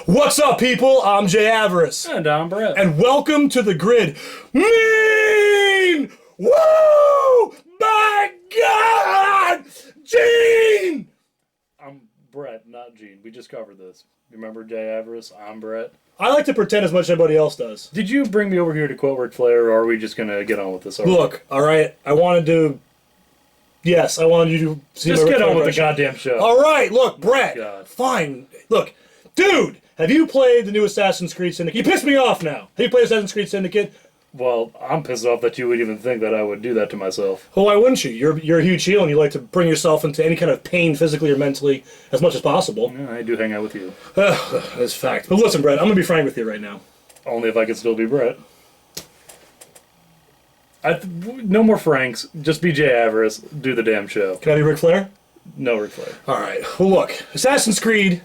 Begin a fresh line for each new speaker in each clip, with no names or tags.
What's up, people? I'm Jay Avarice.
And I'm Brett.
And welcome to the grid. Mean! Woo! My God! Gene!
I'm Brett, not Gene. We just covered this. Remember Jay Avarice? I'm Brett.
I like to pretend as much as anybody else does.
Did you bring me over here to quote Ric Flair, or are we just going to get on with this already?
Look, all right, I wanted to... Yes, I wanted you to see
Just
my
get
Ric
on
Flair
with the
impression.
goddamn show.
All right, look, Brett.
God.
Fine. Look, dude, have you played the new Assassin's Creed Syndicate? You pissed me off now. Have you played Assassin's Creed Syndicate?
Well, I'm pissed off that you would even think that I would do that to myself.
Well, why wouldn't you? You're a huge heel, and you like to bring yourself into any kind of pain, physically or mentally, as much as possible.
Yeah, I do hang out with you.
That's a fact. But listen, Brett, I'm going to be frank with you right now.
Only if I can still be Brett. No more Franks. Just be Jay Avarice. Do the damn show.
Can I be Ric Flair?
No Ric Flair.
All right. Well, look, Assassin's Creed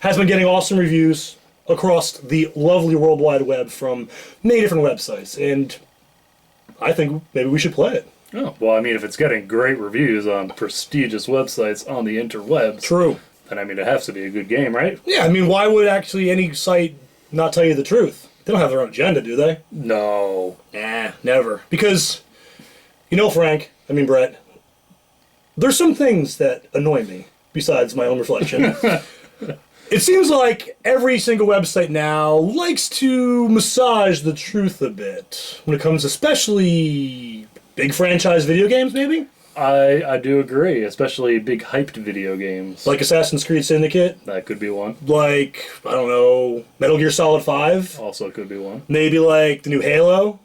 has been getting awesome reviews across the lovely World Wide Web from many different websites, and I think maybe we should play it.
Oh, well, I mean, if it's getting great reviews on prestigious websites on the interwebs,
True.
then I mean, it has to be a good game, right?
Yeah, I mean, why would actually any site not tell you the truth? They don't have their own agenda, do they?
No.
Nah, never. Because, Brett, there's some things that annoy me, besides my own reflection. It seems like every single website now likes to massage the truth a bit, when it comes especially big franchise video games, maybe?
I do agree, especially big hyped video games.
Like Assassin's Creed Syndicate,
That could be one.
like, I don't know, Metal Gear Solid 5,
Also could be one.
maybe like the new Halo.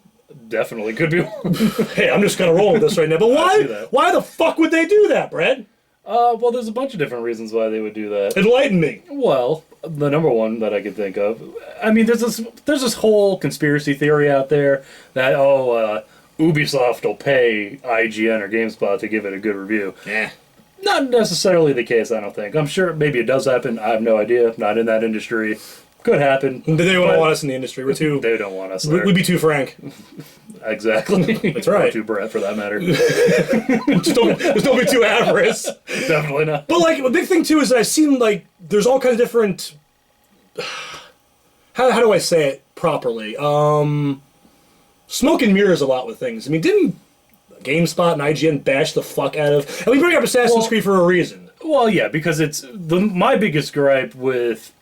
Definitely could be one.
Hey, I'm just kind of rolling with this right now, but
see that.
why the fuck would they do that, Brett?
Well, there's a bunch of different reasons why they would do that.
Enlighten me.
Well, the number one that I could think of, I mean, there's this whole conspiracy theory out there that, Ubisoft will pay IGN or GameSpot to give it a good review.
Yeah.
Not necessarily the case, I don't think. I'm sure maybe it does happen. I have no idea. Not in that industry. Could happen.
They don't want us in the industry. We're too...
They don't want us there.
We'd be too frank.
Exactly.
That's right.
Or too Brett, for that matter.
just don't be too avarice.
Definitely not.
But, like, a big thing, too, is that I've seen, like, there's all kinds of different... How do I say it properly? Smoke and mirrors a lot with things. I mean, didn't GameSpot and IGN bash the fuck out of... And we bring up Assassin's Creed for a reason.
Well, yeah, because it's... my biggest gripe with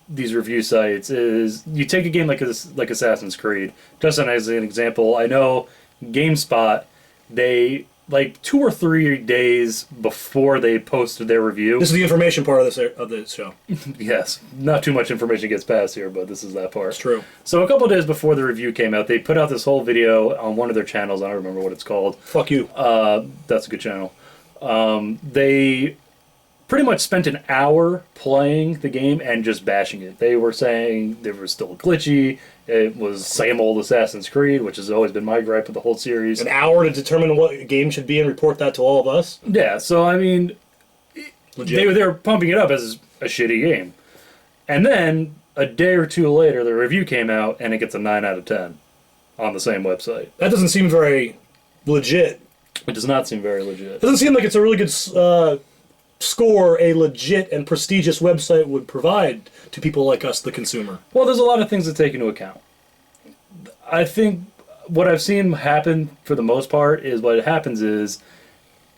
these review sites is you take a game like Assassin's Creed, just as an example, I know GameSpot, they... like 2 or 3 days before they posted their review.
This is the information part of this show.
Yes, not too much information gets passed here, but this is that part.
It's true.
So a couple days before the review came out, they put out this whole video on one of their channels. I don't remember what it's called.
Fuck you.
That's a good channel. They pretty much spent an hour playing the game and just bashing it. They were saying they were still glitchy. It was same old Assassin's Creed, which has always been my gripe with the whole series.
An hour to determine what a game should be and report that to all of us?
Yeah, so I mean,
Legit.
they were pumping it up as a shitty game. And then, a day or two later, the review came out, and it gets a 9 out of 10 on the same website.
That doesn't seem very legit.
It does not seem very legit.
It doesn't seem like it's a really good score a legit and prestigious website would provide to people like us, the consumer.
Well, there's a lot of things to take into account. I think what I've seen happen, for the most part, is what happens is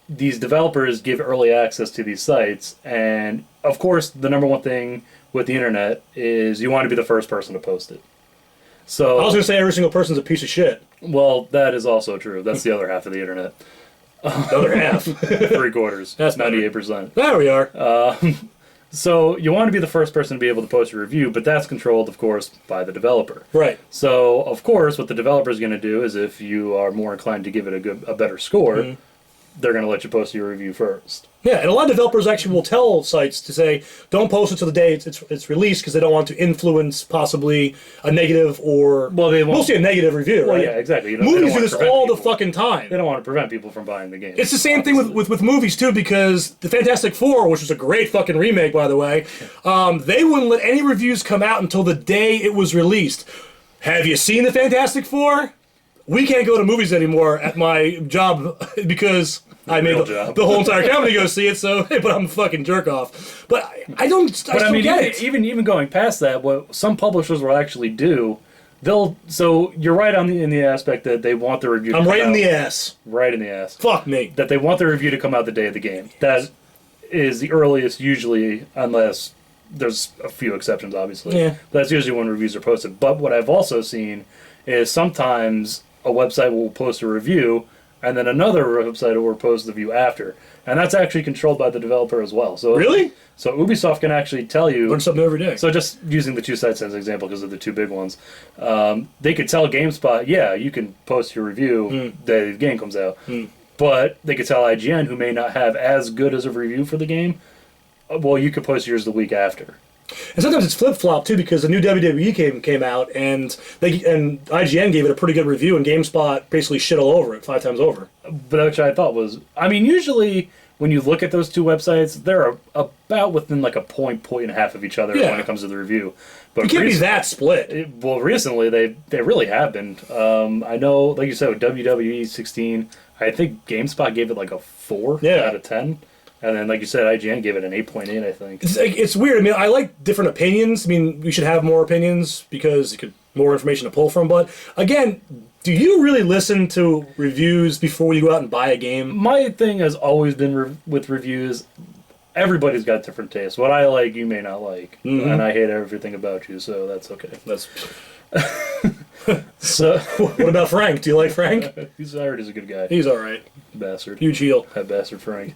these developers give early access to these sites, and of course, the number one thing with the internet is you want to be the first person to post it. So
I was going to say every single person's a piece of shit.
well, that is also true. That's the other half of the internet.
The other half.
3/4.
That's better.
98%.
There we are.
So you want to be the first person to be able to post a review, but that's controlled, of course, by the developer.
Right.
So, of course, what the developer is going to do is if you are more inclined to give it a better score, they're going to let you post your review first.
Yeah, and a lot of developers actually will tell sites to say, don't post it till the day it's released because they don't want to influence possibly a negative or...
Well, they won't.
Mostly a negative review,
Well,
right?
yeah, exactly.
Movies do this all the fucking time.
They don't want to prevent people from buying the game.
It's the same thing with movies, too, because the Fantastic Four, which was a great fucking remake, by the way, they wouldn't let any reviews come out until the day it was released. Have you seen the Fantastic Four? we can't go to movies anymore at my job because I made the whole entire company go see it. So, hey, but I'm a fucking jerk off. But I still get it.
Even going past that, what some publishers will actually do, so you're right in the aspect that they want the review.
I'm right in the ass.
Right in the ass.
Fuck me.
That they want the review to come out the day of the game. That is the earliest usually, unless there's a few exceptions, obviously.
Yeah.
That's usually when reviews are posted. But what I've also seen is sometimes a website will post a review, and then another website will post the review after. And that's actually controlled by the developer as well. So
really?
So Ubisoft can actually tell you...
Learn something every day.
So just using the two sites as an example because of the two big ones, they could tell GameSpot, yeah, you can post your review the day the game comes out. But they could tell IGN, who may not have as good as a review for the game, well, you could post yours the week after.
And sometimes it's flip-flop, too, because the new WWE came out, and IGN gave it a pretty good review, and GameSpot basically shit all over it 5 times over.
But which I thought was... I mean, usually, when you look at those two websites, they're about within like a point and a half of each other when it comes to the review. But
you can't be that split.
Recently, they really have been. I know, like you said, with WWE 16, I think GameSpot gave it like a 4 out of 10. And then, like you said, IGN gave it an 8.8, I think.
It's weird. I mean, I like different opinions. I mean, we should have more opinions because it could more information to pull from. But, again, do you really listen to reviews before you go out and buy a game?
My thing has always been with reviews, everybody's got different tastes. What I like, you may not like. And I hate everything about you, so that's okay. So,
what about Frank? Do you like Frank?
I heard he's a good guy.
He's all right.
Bastard.
Huge heel.
That bastard Frank.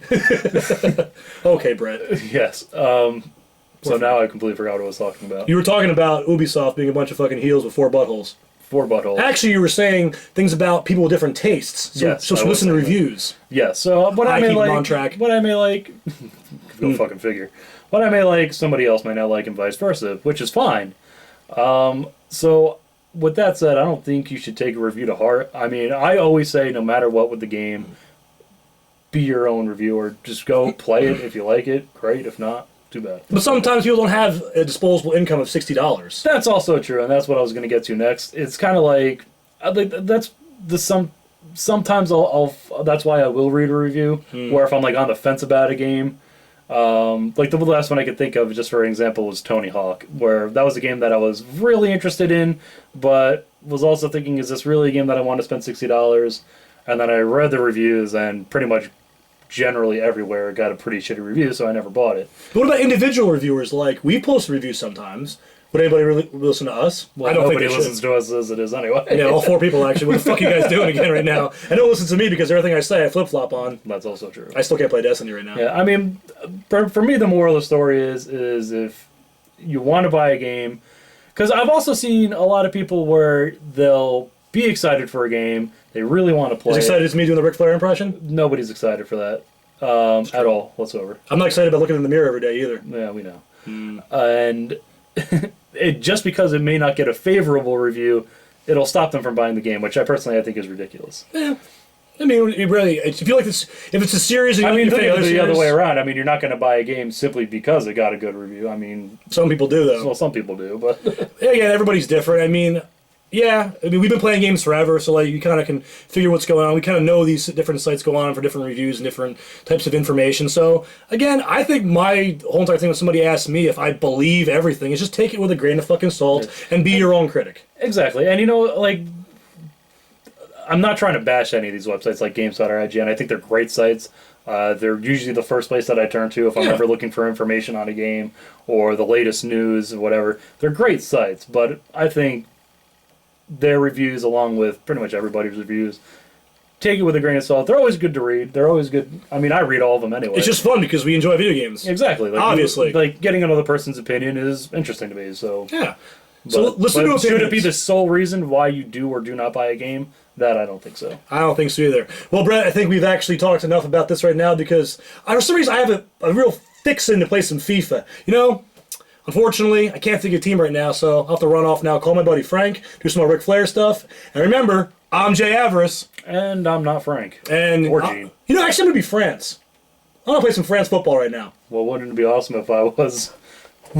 Okay, Brett.
Yes. So now I completely forgot what I was talking about.
You were talking about Ubisoft being a bunch of fucking heels with 4 buttholes.
4 buttholes.
Actually, you were saying things about people with different tastes. So,
yes.
So listen to reviews.
Yes. So what I may like...
on track.
What I may like... Go fucking figure. What I may like, somebody else may not like, and vice versa, which is fine. So... With that said, I don't think you should take a review to heart. I mean, I always say no matter what with the game, be your own reviewer. Just go play it. If you like it, great. If not, too bad.
But sometimes people don't have a disposable income of $60.
That's also true, and that's what I was going to get to next. It's kind of like, that's the sometimes I'll that's why I will read a review, where if I'm like on the fence about a game, like the last one I could think of, just for example, was Tony Hawk, where that was a game that I was really interested in, but was also thinking, is this really a game that I want to spend $60? And then I read the reviews, and pretty much generally everywhere got a pretty shitty review, so I never bought it.
But what about individual reviewers? Like, we post reviews sometimes. Would anybody really listen to us?
Well, I don't think nobody listens to us as it is anyway.
Yeah, all 4 people actually. What the fuck are you guys doing again right now? And don't listen to me because everything I say I flip-flop on.
That's also true.
I still can't play Destiny right now.
Yeah, I mean, for me the moral of the story is if you want to buy a game, because I've also seen a lot of people where they'll be excited for a game, they really want to play.
As excited as me doing the Ric Flair impression?
Nobody's excited for that at all whatsoever.
I'm not excited about looking in the mirror every day either.
Yeah, we know. And just because it may not get a favorable review, it'll stop them from buying the game, which I think is ridiculous.
Yeah. I mean, really, if you like this, if it's a series,
I mean, think of it the other way around. I mean, you're not going to buy a game simply because it got a good review. I mean,
some people do, though.
Well, some people do, but
yeah, everybody's different. I mean, we've been playing games forever, so like you kind of can figure what's going on. We kind of know these different sites go on for different reviews and different types of information. So again, I think my whole entire thing when somebody asks me if I believe everything is just take it with a grain of fucking salt and be your own critic.
Exactly, and like, I'm not trying to bash any of these websites like GameSpot or IGN. I think they're great sites. They're usually the first place that I turn to if I'm ever looking for information on a game or the latest news or whatever. They're great sites, but I think their reviews, along with pretty much everybody's reviews, take it with a grain of salt. They're always good to read. They're always good. I mean, I read all of them anyway.
It's just fun because we enjoy video games.
Exactly. Like,
obviously.
Like, getting another person's opinion is interesting to me, so...
Yeah. So listen to opinions.
Should it be the sole reason why you do or do not buy a game? That I don't think so.
I don't think so either. Well, Brett, I think we've actually talked enough about this right now because for some reason I have a real fixin' to play some FIFA. You know, unfortunately, I can't think of a team right now, so I'll have to run off now, call my buddy Frank, do some more Ric Flair stuff. And remember, I'm Jay Avarice.
And I'm not Frank.
Or Gene. You know, actually, I'm going to be France. I want to play some France football right now.
Well, wouldn't it be awesome if I was...